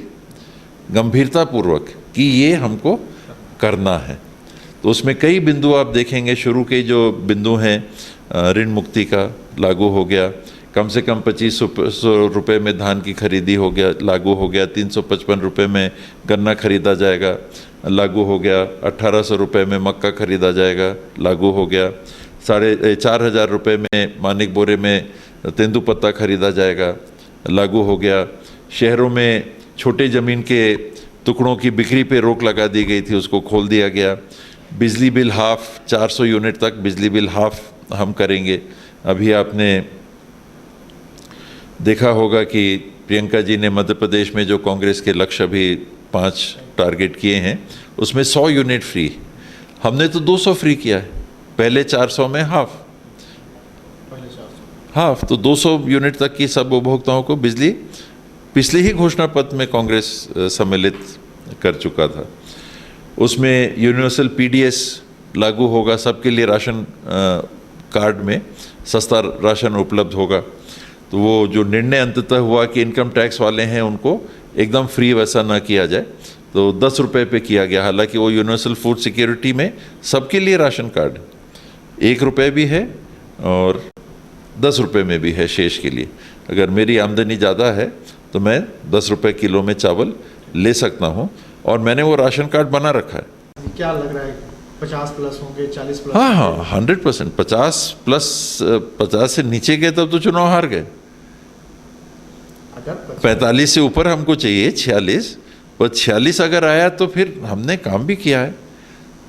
गंभीरतापूर्वक कि ये हमको करना है। तो उसमें कई बिंदु आप देखेंगे, शुरू के जो बिंदु हैं, ऋण मुक्ति का लागू हो गया, कम से कम 2500 रुपये में धान की खरीदी हो गया, लागू हो गया, 355 रुपये में गन्ना खरीदा जाएगा, लागू हो गया, 1800 रुपये में मक्का खरीदा जाएगा, लागू हो गया, 4500 रुपये में मानिक बोरे में तेंदुपत्ता खरीदा जाएगा, लागू हो गया। शहरों में छोटे ज़मीन के टुकड़ों की बिक्री पे रोक लगा दी गई थी, उसको खोल दिया गया। बिजली बिल हाफ, 400 यूनिट तक बिजली बिल हाफ हम करेंगे। अभी आपने देखा होगा कि प्रियंका जी ने मध्य प्रदेश में जो कांग्रेस के लक्ष्य अभी 5 टारगेट किए हैं, उसमें 100 यूनिट फ्री, हमने तो 200 फ्री किया है, पहले 400 में हाफ, तो 200 यूनिट तक की सब उपभोक्ताओं को बिजली पिछले ही घोषणा पत्र में कांग्रेस सम्मिलित कर चुका था। उसमें यूनिवर्सल PDS लागू होगा, सबके लिए राशन कार्ड में सस्ता राशन उपलब्ध होगा। तो वो जो निर्णय अंततः हुआ कि इनकम टैक्स वाले हैं उनको एकदम फ्री वैसा ना किया जाए, तो 10 रुपये पे किया गया। हालांकि वो यूनिवर्सल फूड सिक्योरिटी में सबके लिए राशन कार्ड 1 रुपये भी है और 10 रुपये में भी है शेष के लिए। अगर मेरी आमदनी ज़्यादा है तो मैं 10 रुपये किलो में चावल ले सकता हूँ, और मैंने वो राशन कार्ड बना रखा है। क्या लग रहा है, 50 प्लस होंगे, 40 प्लस? हाँ, 100%। 50 प्लस, 50 से नीचे गए तब तो चुनाव हार गए। 45 से ऊपर हमको चाहिए, 46, पर 46 अगर आया तो फिर हमने काम भी किया है,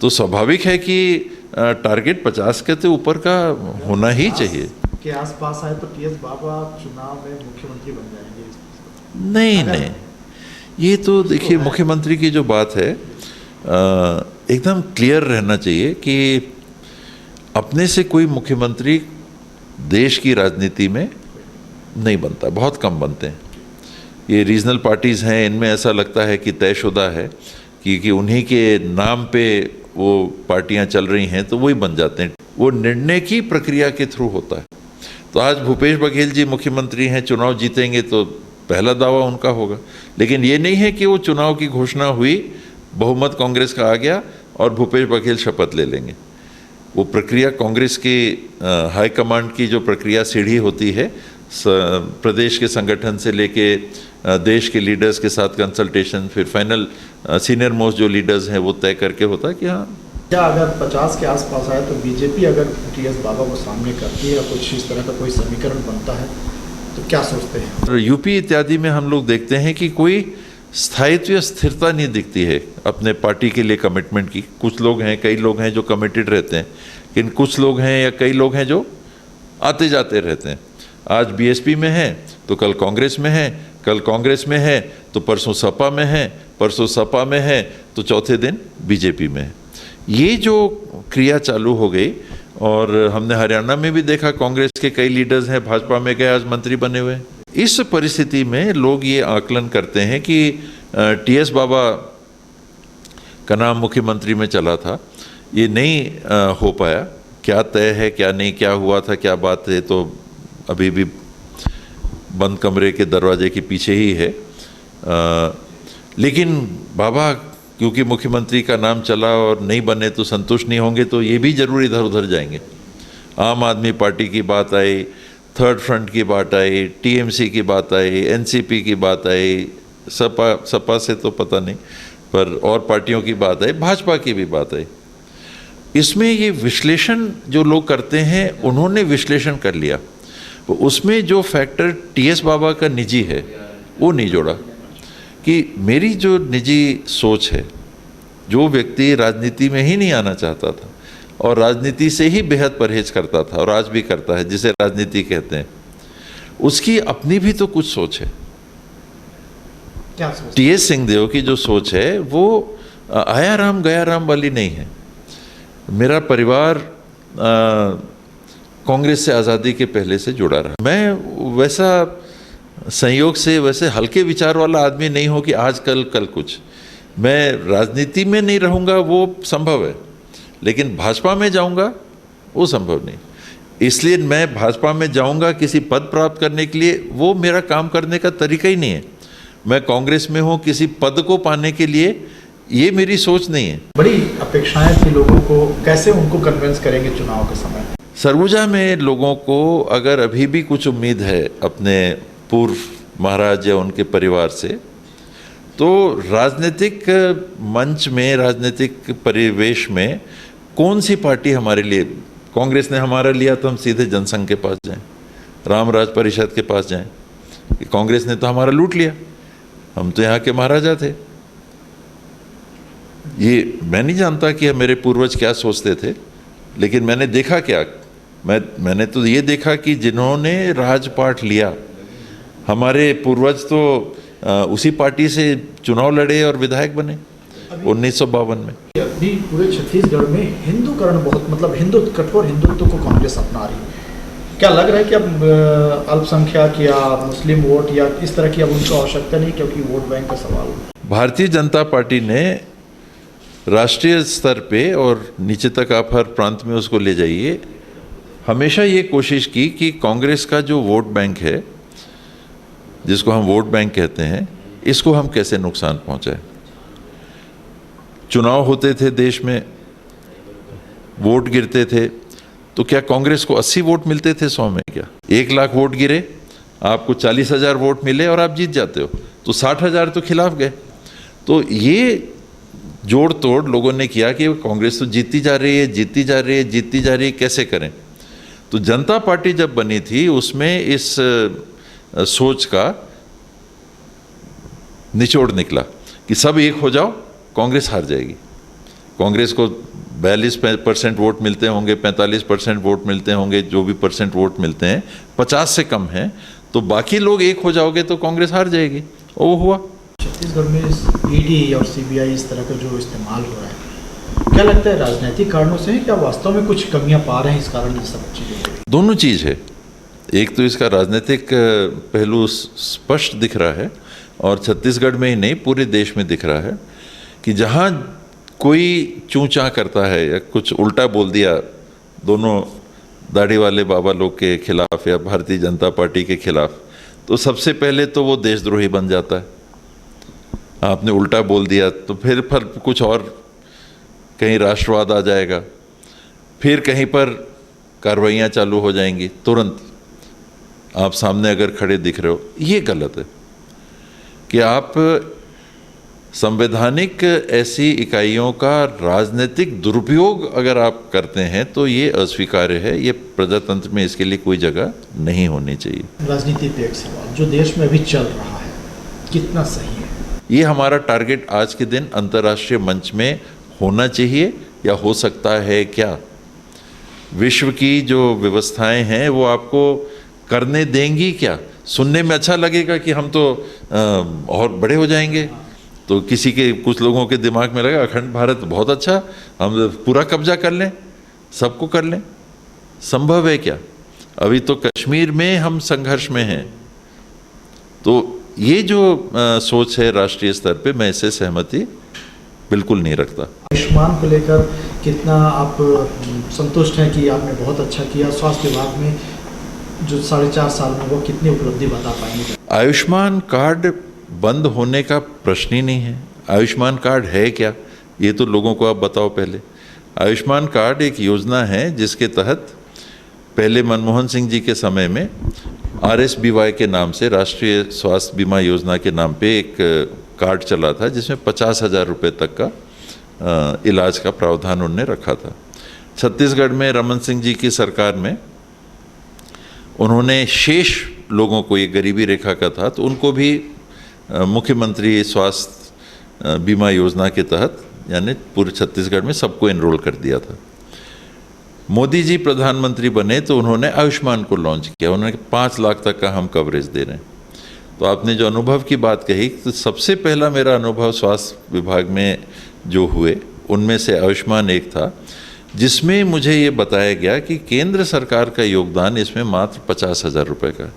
तो स्वाभाविक है कि टारगेट 50 के तो ऊपर का होना ही चाहिए। के आसपास आए तो TS बाबा चुनाव में मुख्यमंत्री बन जाएंगे? नहीं, ये तो देखिए, मुख्यमंत्री की जो बात है एकदम क्लियर रहना चाहिए कि अपने से कोई मुख्यमंत्री देश की राजनीति में नहीं बनता, बहुत कम बनते हैं। ये रीजनल पार्टीज़ हैं, इनमें ऐसा लगता है कि तयशुदा है कि उन्हीं के नाम पे वो पार्टियां चल रही हैं तो वही बन जाते हैं। वो निर्णय की प्रक्रिया के थ्रू होता है। तो आज भूपेश बघेल जी मुख्यमंत्री हैं, चुनाव जीतेंगे तो पहला दावा उनका होगा, लेकिन ये नहीं है कि वो चुनाव की घोषणा हुई, बहुमत कांग्रेस का आ गया और भूपेश बघेल शपथ ले लेंगे। वो प्रक्रिया कांग्रेस की हाईकमांड की जो प्रक्रिया सीढ़ी होती है, प्रदेश के संगठन से लेके देश के लीडर्स के साथ कंसल्टेशन, फिर फाइनल सीनियर मोस्ट जो लीडर्स हैं वो तय करके होता है कि हाँ। क्या अगर 50 के आसपास आए तो बीजेपी अगर TS बाबा को सामने करती है या कुछ इस तरह का कोई समीकरण बनता है तो क्या सोचते हैं? यूपी इत्यादि में हम लोग देखते हैं कि कोई स्थायित्व या स्थिरता नहीं दिखती है अपने पार्टी के लिए कमिटमेंट की। कुछ लोग हैं, कई लोग हैं जो कमिटेड रहते हैं, कि कुछ लोग हैं या कई लोग हैं जो आते जाते रहते हैं। आज बीएसपी में हैं तो कल कांग्रेस में हैं, कल कांग्रेस में है तो परसों सपा में है, परसों सपा में है तो चौथे दिन बीजेपी में है। ये जो क्रिया चालू हो गई, और हमने हरियाणा में भी देखा कांग्रेस के कई लीडर्स हैं भाजपा में गए, आज मंत्री बने हुए हैं। इस परिस्थिति में लोग ये आकलन करते हैं कि टीएस बाबा का नाम मुख्यमंत्री में चला था, ये नहीं हो पाया। क्या तय है क्या नहीं, क्या हुआ था क्या बात है, तो अभी भी बंद कमरे के दरवाजे के पीछे ही है। लेकिन बाबा क्योंकि मुख्यमंत्री का नाम चला और नहीं बने तो संतुष्ट नहीं होंगे, तो ये भी जरूर इधर उधर जाएंगे। आम आदमी पार्टी की बात आई, थर्ड फ्रंट की बात आई, टीएमसी की बात आई, एनसीपी की बात आई, सपा से तो पता नहीं, पर और पार्टियों की बात आई, भाजपा की भी बात आई। इसमें ये विश्लेषण जो लोग करते हैं, उन्होंने विश्लेषण कर लिया, तो उसमें जो फैक्टर टीएस बाबा का निजी है वो नहीं जोड़ा। कि मेरी जो निजी सोच है, जो व्यक्ति राजनीति में ही नहीं आना चाहता था और राजनीति से ही बेहद परहेज करता था और आज भी करता है, जिसे राजनीति कहते हैं, उसकी अपनी भी तो कुछ सोच है। टीएस सिंहदेव की जो सोच है वो आया राम गया राम वाली नहीं है। मेरा परिवार कांग्रेस से आज़ादी के पहले से जुड़ा रहा। मैं वैसा संयोग से वैसे हल्के विचार वाला आदमी नहीं हो कि आज कल कुछ। मैं राजनीति में नहीं रहूँगा वो संभव है, लेकिन भाजपा में जाऊँगा वो संभव नहीं। इसलिए मैं भाजपा में जाऊँगा किसी पद प्राप्त करने के लिए, वो मेरा काम करने का तरीका ही नहीं है। मैं कांग्रेस में हूँ किसी पद को पाने के लिए, ये मेरी सोच नहीं है। बड़ी अपेक्षाएं थी लोगों को, कैसे उनको कन्विंस करेंगे चुनाव के समय? सरगुजा में लोगों को अगर अभी भी कुछ उम्मीद है अपने पूर्व महाराज या उनके परिवार से, तो राजनीतिक मंच में, राजनीतिक परिवेश में कौन सी पार्टी हमारे लिए, कांग्रेस ने हमारा लिया तो हम सीधे जनसंघ के पास जाएं, रामराज परिषद के पास जाएं। कांग्रेस ने तो हमारा लूट लिया, हम तो यहाँ के महाराजा थे। ये मैं नहीं जानता कि मेरे पूर्वज क्या सोचते थे, लेकिन मैंने देखा क्या, मैंने तो ये देखा कि जिन्होंने राजपाट लिया, हमारे पूर्वज तो उसी पार्टी से चुनाव लड़े और विधायक बने 1952 में। अभी पूरे छत्तीसगढ़ में हिंदूकरण बहुत, मतलब कठोर हिंदुत्व को कांग्रेस अपना रही है। क्या लग रहा है कि अब अल्पसंख्यक या मुस्लिम वोट या इस तरह की अब उनको आवश्यकता नहीं, क्योंकि वोट बैंक का सवाल? भारतीय जनता पार्टी ने राष्ट्रीय स्तर पे और नीचे तक आप हर प्रांत में उसको ले जाइए, हमेशा ये कोशिश की कि कांग्रेस का जो वोट बैंक है, जिसको हम वोट बैंक कहते हैं, इसको हम कैसे नुकसान पहुंचाएं। चुनाव होते थे देश में, वोट गिरते थे, तो क्या कांग्रेस को 80 वोट मिलते थे 100 में? क्या 1 लाख वोट गिरे, आपको 40,000 वोट मिले और आप जीत जाते हो, तो 60,000 तो खिलाफ गए। तो ये जोड़ तोड़ लोगों ने किया कि कांग्रेस तो जीतती जा रही है, जीतती जा रही है, जीतती जा रही है, कैसे करें। तो जनता पार्टी जब बनी थी उसमें इस सोच का निचोड़ निकला कि सब एक हो जाओ, कांग्रेस हार जाएगी। कांग्रेस को 42% वोट मिलते होंगे, 45% वोट मिलते होंगे, जो भी परसेंट वोट मिलते हैं 50 से कम हैं, तो बाकी लोग एक हो जाओगे तो कांग्रेस हार जाएगी। और वो हुआ। छत्तीसगढ़ में ईडी और सीबीआई इस तरह का जो इस्तेमाल हो रहा है, क्या लगता है राजनीतिक कारणों से है, क्या वास्तव में कुछ कमियां पा रहे हैं इस कारण ये सब चीज़ें? दोनों चीज़ है। एक तो इसका राजनीतिक पहलू स्पष्ट दिख रहा है, और छत्तीसगढ़ में ही नहीं पूरे देश में दिख रहा है कि जहाँ कोई चूँ-चाँ करता है या कुछ उल्टा बोल दिया दोनों दाढ़ी वाले बाबा लोग के खिलाफ या भारतीय जनता पार्टी के खिलाफ, तो सबसे पहले तो वो देशद्रोही बन जाता है। आपने उल्टा बोल दिया तो फिर कुछ और, कहीं राष्ट्रवाद आ जाएगा, फिर कहीं पर कार्रवाइयाँ चालू हो जाएंगी तुरंत। आप सामने अगर खड़े दिख रहे हो, ये गलत है कि आप संवैधानिक ऐसी इकाइयों का राजनीतिक दुरुपयोग अगर आप करते हैं तो ये अस्वीकार्य है। ये प्रजातंत्र में इसके लिए कोई जगह नहीं होनी चाहिए। राजनीति पे एक सवाल, जो देश में अभी चल रहा है कितना सही है? ये हमारा टारगेट आज के दिन अंतर्राष्ट्रीय मंच में होना चाहिए या हो सकता है क्या? विश्व की जो व्यवस्थाएं हैं वो आपको करने देंगी क्या? सुनने में अच्छा लगेगा कि हम तो और बड़े हो जाएंगे, तो किसी के कुछ लोगों के दिमाग में लगा अखंड भारत बहुत अच्छा, हम पूरा कब्जा कर लें, सबको कर लें। संभव है क्या? अभी तो कश्मीर में हम संघर्ष में हैं। तो ये जो सोच है राष्ट्रीय स्तर पे, मैं इससे सहमति बिल्कुल नहीं रखता। आयुष्मान को लेकर कितना आप संतुष्ट हैं कि आपने बहुत अच्छा किया? स्वास्थ्य विभाग में जो 4.5 साल में वो कितनी उपलब्धि बता पाएंगे? आयुष्मान कार्ड बंद होने का प्रश्न ही नहीं है। आयुष्मान कार्ड है क्या, ये तो लोगों को आप बताओ पहले। आयुष्मान कार्ड एक योजना है जिसके तहत पहले मनमोहन सिंह जी के समय में RSBY के नाम से, राष्ट्रीय स्वास्थ्य बीमा योजना के नाम पे एक कार्ड चला था जिसमें 50,000 रुपये तक का इलाज का प्रावधान उन्होंने रखा था। छत्तीसगढ़ में रमन सिंह जी की सरकार में उन्होंने शेष लोगों को, ये गरीबी रेखा का था, तो उनको भी मुख्यमंत्री स्वास्थ्य बीमा योजना के तहत यानी पूरे छत्तीसगढ़ में सबको एनरोल कर दिया था। मोदी जी प्रधानमंत्री बने तो उन्होंने आयुष्मान को लॉन्च किया। उन्होंने 5 लाख तक का हम कवरेज दे रहे हैं। तो आपने जो अनुभव की बात कही, तो सबसे पहला मेरा अनुभव स्वास्थ्य विभाग में जो हुए उनमें से आयुष्मान एक था, जिसमें मुझे ये बताया गया कि केंद्र सरकार का योगदान इसमें मात्र 50,000 रुपये का।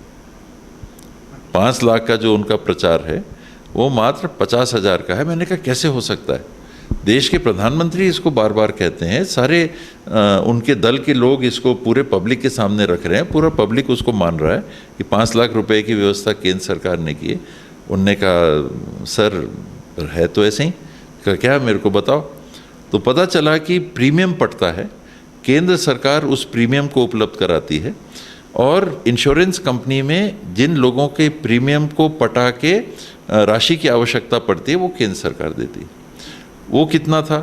5 लाख का जो उनका प्रचार है वो मात्र 50,000 का है। मैंने कहा कैसे हो सकता है? देश के प्रधानमंत्री इसको बार बार कहते हैं, सारे उनके दल के लोग इसको पूरे पब्लिक के सामने रख रहे हैं, पूरा पब्लिक उसको मान रहा है कि 5 लाख रुपए की व्यवस्था केंद्र सरकार ने की है। उनने कहा सर है तो ऐसे ही। कहा क्या, मेरे को बताओ। तो पता चला कि प्रीमियम पड़ता है, केंद्र सरकार उस प्रीमियम को उपलब्ध कराती है और इंश्योरेंस कंपनी में जिन लोगों के प्रीमियम को पटा के राशि की आवश्यकता पड़ती है वो केंद्र सरकार देती है। वो कितना था?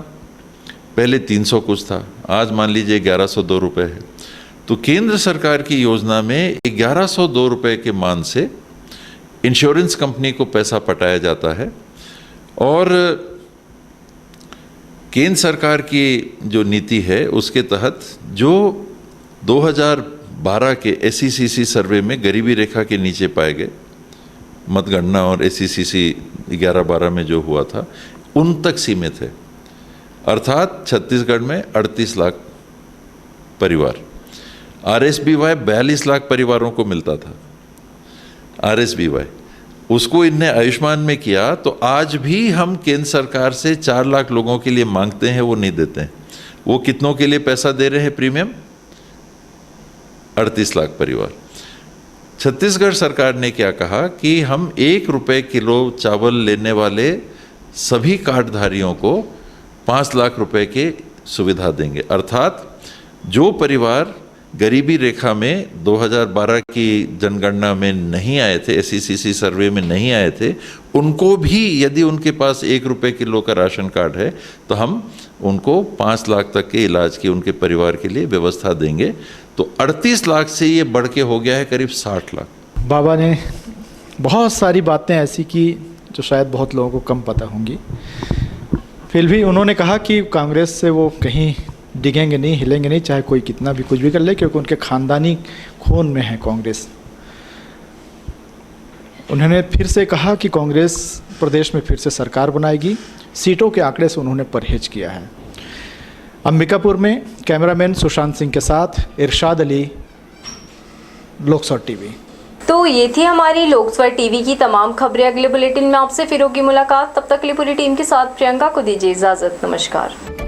पहले 300 कुछ था, आज मान लीजिए 1102 रुपये है। तो केंद्र सरकार की योजना में 1102 रुपये के मान से इंश्योरेंस कंपनी को पैसा पटाया जाता है और केंद्र सरकार की जो नीति है उसके तहत जो 2012 के SECC सर्वे में गरीबी रेखा के नीचे पाए गए, मतगणना और SECC 11-12 में जो हुआ था उन तक सीमित है। अर्थात छत्तीसगढ़ में 38 लाख परिवार, RSBY 42 लाख परिवारों को मिलता था। RSBY उसको इनने आयुष्मान में किया, तो आज भी हम केंद्र सरकार से 4 लाख लोगों के लिए मांगते हैं, वो नहीं देते हैं। वो कितनों के लिए पैसा दे रहे हैं प्रीमियम? 38 लाख परिवार। छत्तीसगढ़ सरकार ने क्या कहा कि हम 1 रुपये किलो चावल लेने वाले सभी कार्डधारियों को 5 लाख रुपए के सुविधा देंगे। अर्थात जो परिवार गरीबी रेखा में 2012 की जनगणना में नहीं आए थे, SECC सर्वे में नहीं आए थे, उनको भी यदि उनके पास 1 रुपये किलो का राशन कार्ड है तो हम उनको 5 लाख तक के इलाज की उनके परिवार के लिए व्यवस्था देंगे। तो 38 लाख से ये बढ़ के हो गया है करीब 60 लाख। बाबा ने बहुत सारी बातें ऐसी की जो शायद बहुत लोगों को कम पता होंगी, फिर भी उन्होंने कहा कि कांग्रेस से वो कहीं डिगेंगे नहीं, हिलेंगे नहीं, चाहे कोई कितना भी कुछ भी कर ले, क्योंकि उनके खानदानी खून में है कांग्रेस। उन्होंने फिर से कहा कि कांग्रेस प्रदेश में फिर से सरकार बनाएगी। सीटों के आंकड़े से उन्होंने परहेज किया है। अंबिकापुर में कैमरामैन सुशांत सिंह के साथ इरशाद अली, लोकसभा टीवी। तो ये थी हमारी लोकसभा टीवी की तमाम खबरें। अगले बुलेटिन में आपसे फिर होगी मुलाकात। तब तक के लिए पूरी टीम के साथ प्रियंका को दीजिए इजाजत। नमस्कार।